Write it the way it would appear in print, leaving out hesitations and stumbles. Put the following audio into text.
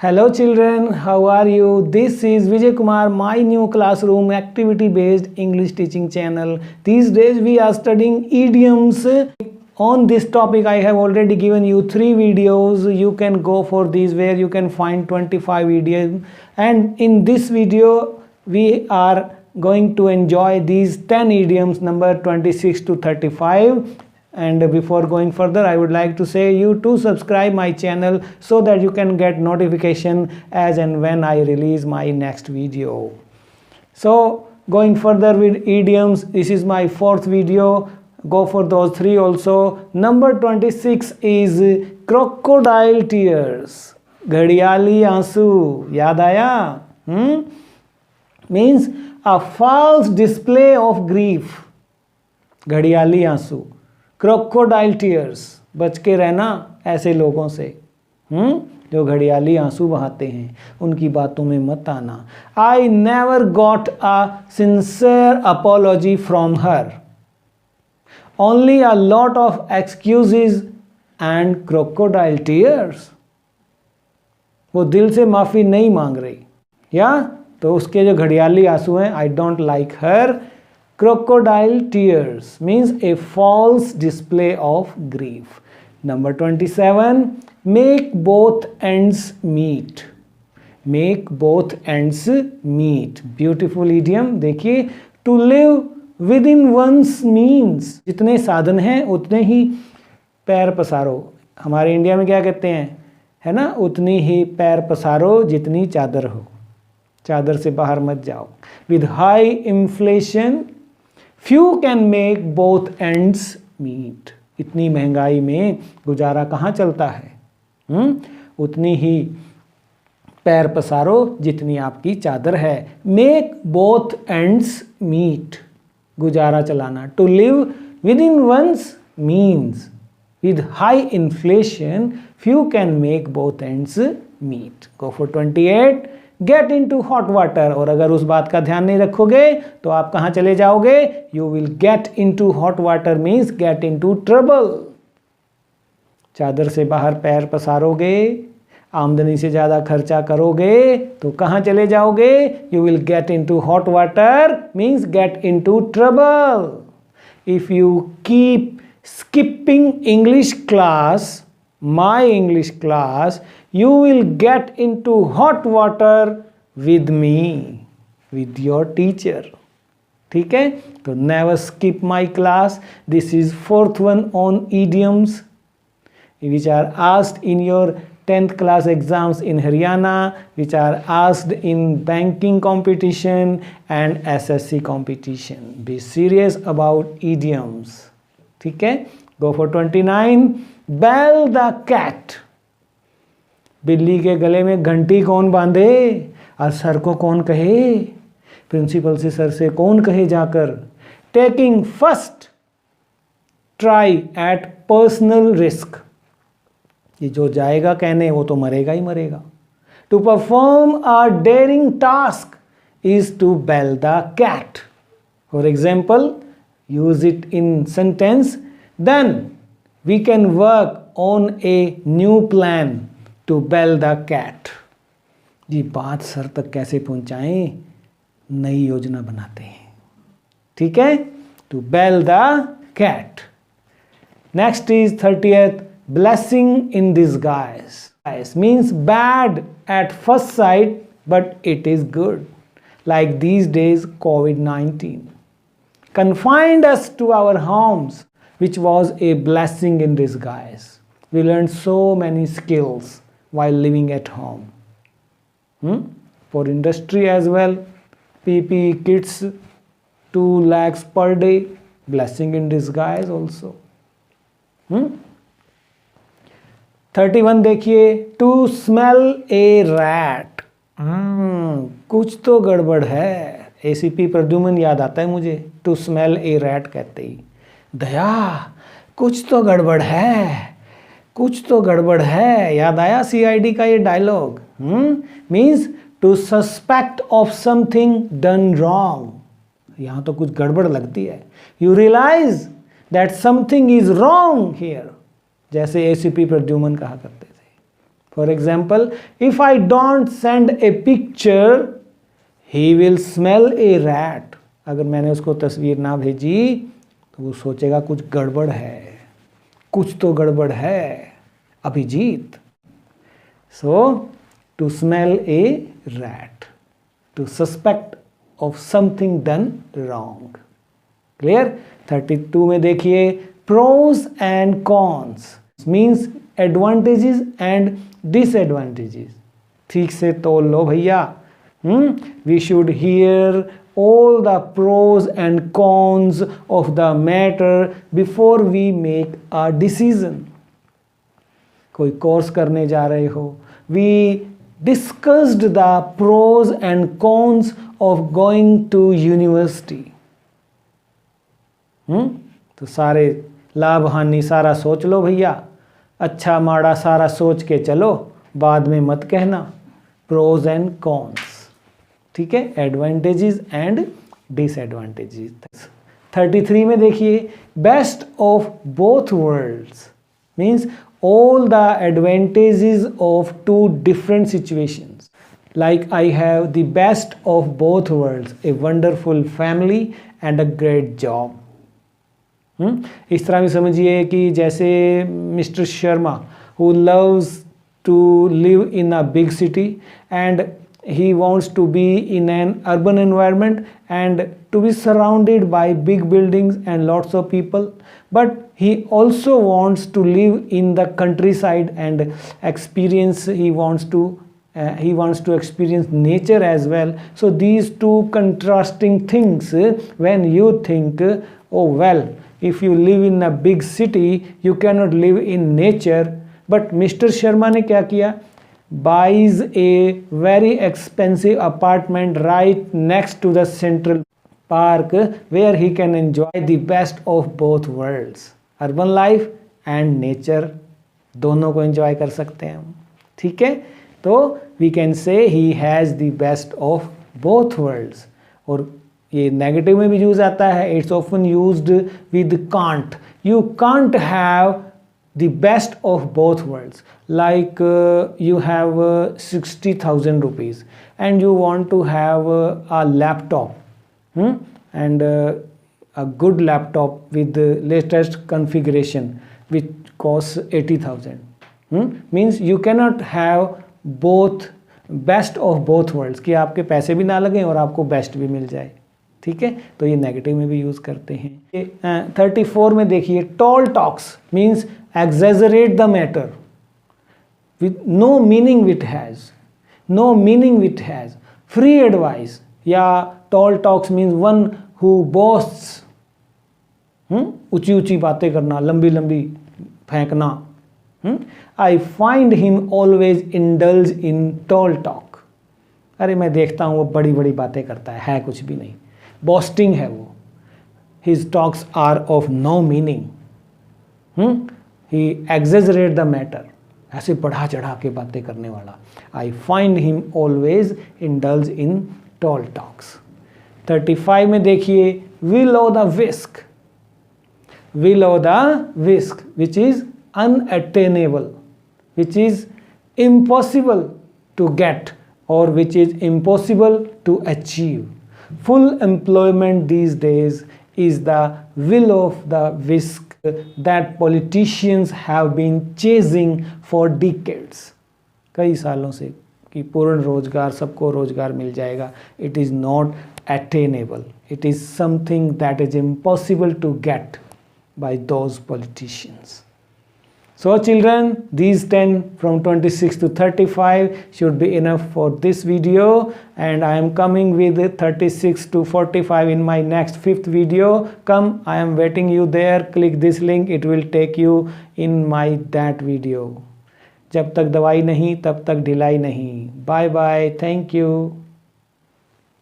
Hello children, how are you? This is Vijay Kumar, my new classroom activity based English teaching channel. These days we are studying idioms. On this topic I have already given you 3 videos. You can go for these where you can find 25 idioms, and in this video we are going to enjoy these 10 idioms number 26 to 35. And before going further, I would like to say you to subscribe my channel so that you can get notification as and when I release my next video. So going further with idioms, this is my 4th video. Go for those 3 also. Number 26 is crocodile tears. घड़ियाली आंसू, याद आया? Means a false display of grief. घड़ियाली आंसू, crocodile tears, बच के रहना ऐसे लोगों से जो घड़ियाली आंसू बहाते हैं, उनकी बातों में मत आना. I never got a sincere apology from her, only a lot of excuses and crocodile tears. वो दिल से माफ़ी नहीं मांग रही, या तो उसके जो घड़ियाली आंसू हैं, I don't like her. Crocodile tears means a false display of grief. Number 27, make both ends meet. Make both ends meet. Beautiful idiom. देखिए, to live within one's means. जितने साधन हैं उतने ही पैर पसारो. हमारे इंडिया में क्या कहते हैं, है ना, उतनी ही पैर पसारो जितनी चादर हो. चादर से बाहर मत जाओ. With high inflation, few can make both ends meet. इतनी महंगाई में गुजारा कहाँ चलता है. उतनी ही पैर पसारो जितनी आपकी चादर है. Make both ends meet. गुजारा चलाना. To live within one's means. With high inflation, few can make both ends meet. Go for 28. Get into hot water. और अगर उस बात का ध्यान नहीं रखोगे तो आप कहाँ चले जाओगे. You will get into hot water means get into trouble. चादर से बाहर पैर पसारोगे, आमदनी से ज़्यादा खर्चा करोगे तो कहाँ चले जाओगे. You will get into hot water means get into trouble. If you keep skipping English class, my English class, you will get into hot water with me, with your teacher. ठीक है, तो never skip my class. This is 4th one on idioms which are asked in your 10th class exams in Haryana, which are asked in banking competition and SSC competition. Be serious about idioms. ठीक है, go for 29. Bell the cat. बिल्ली के गले में घंटी कौन बांधे और सर को कौन कहे. प्रिंसिपल से सर से कौन कहे जाकर. Taking first try at personal risk. ये जो जाएगा कहने वो तो मरेगा ही मरेगा. To perform a daring task is to bell the cat. For example, use it in sentence. Then we can work on a new plan to bell the cat. जी, बात सर तक कैसे पहुंचाएं, नई योजना बनाते हैं. ठीक है, to bell the cat. Next is 30th, blessing in disguise. Means bad at first sight but it is good, like these days COVID-19 confined us to our homes, which was a blessing in disguise. We learned so many skills while living at home. For industry as well, PPE kits 2 lakhs per day, blessing in disguise also. 31 देखिए, to smell a rat. कुछ तो गड़बड़ है. ACP Pradyuman याद आता है मुझे. to smell a rat कहते ही, दया कुछ तो गड़बड़ है, कुछ तो गड़बड़ है. याद आया CID का ये dialogue. Means to suspect of something done wrong. यहाँ तो कुछ गड़बड़ लगती है. You realize that something is wrong here, जैसे ACP प्रद्युमन कहा करते थे. For example, if I don't send a picture he will smell a rat. अगर मैंने उसको तस्वीर ना भेजी तो वो सोचेगा कुछ गड़बड़ है, कुछ तो गड़बड़ है Abhijeet. So to smell a rat, to suspect of something done wrong. Clear. 32 में देखिए, pros and cons means advantages and disadvantages. ठीक से तोल लो भैया। We should hear all the pros and cons of the matter before we make a decision. कोई course करने जा रहे हो, we discussed the pros and cons of going to university. तो सारे लाभ हानि सारा सोच लो भैया, अच्छा माड़ा सारा सोच के चलो, बाद में मत कहना। प्रोज एंड कॉन्स, ठीक है, एडवांटेजेस एंड डिसएडवांटेजेस। 33 में देखिए, best of both worlds means all the advantages of two different situations. Like I have the best of both worlds, a wonderful family and a great job. इस तरह भी समझिए कि जैसे mister Sharma who loves to live in a big city and he wants to be in an urban environment and to be surrounded by big buildings and lots of people, but he also wants to live in the countryside and experience, he wants to experience nature as well. So these two contrasting things, when you think, oh well, if you live in a big city you cannot live in nature, but Mr. Sharma ने क्या किया, buys a very expensive apartment right next to the central park where he can enjoy the best of both worlds, urban life and nature, दोनों को enjoy कर सकते हैं हम। ठीक है, तो we can say he has the best of both worlds। और ये नेगेटिव में भी यूज आता है, it's often used with can't, you can't have the best of both worlds, like you have 60,000 rupees and you want to have a laptop, and a good laptop with the latest configuration which costs 80,000, means you cannot have both best of both worlds, कि आपके पैसे भी ना लगें और आपको best भी मिल जाए। ठीक है, तो ये नेगेटिव में भी यूज़ करते हैं। 34 में देखिए, tall talks means exaggerate the matter with no meaning it has, no meaning it has, free advice, या tall talks means one who boasts, ऊंची ऊंची बातें करना, लंबी लंबी फेंकना। I find him always indulge in tall talk, अरे मैं देखता हूँ वो बड़ी बड़ी बातें करता है कुछ भी नहीं, boasting है वो। His talks are of no meaning, he exaggerate the matter, ऐसे बढ़ा चढ़ा के बातें करने वाला। I find him always indulge in tall talks। 35 में देखिए, will o' the whisk, will o' the whisk which is unattainable, which is impossible to get or which is impossible to achieve. Full employment these days is the will of the whisk that politicians have been chasing for decades, कई सालों से, कि पूर्ण रोजगार, सबको रोजगार मिल जाएगा। It is not attainable, it is something that is impossible to get by those politicians. So children, these 10 from 26 to 35 should be enough for this video, and I am coming with 36 to 45 in my next 5th video. Come, I am waiting you there. Click this link, it will take you in my that video. जब तक दवाई नहीं तब तक ढिलाई नहीं। Bye bye, thank you.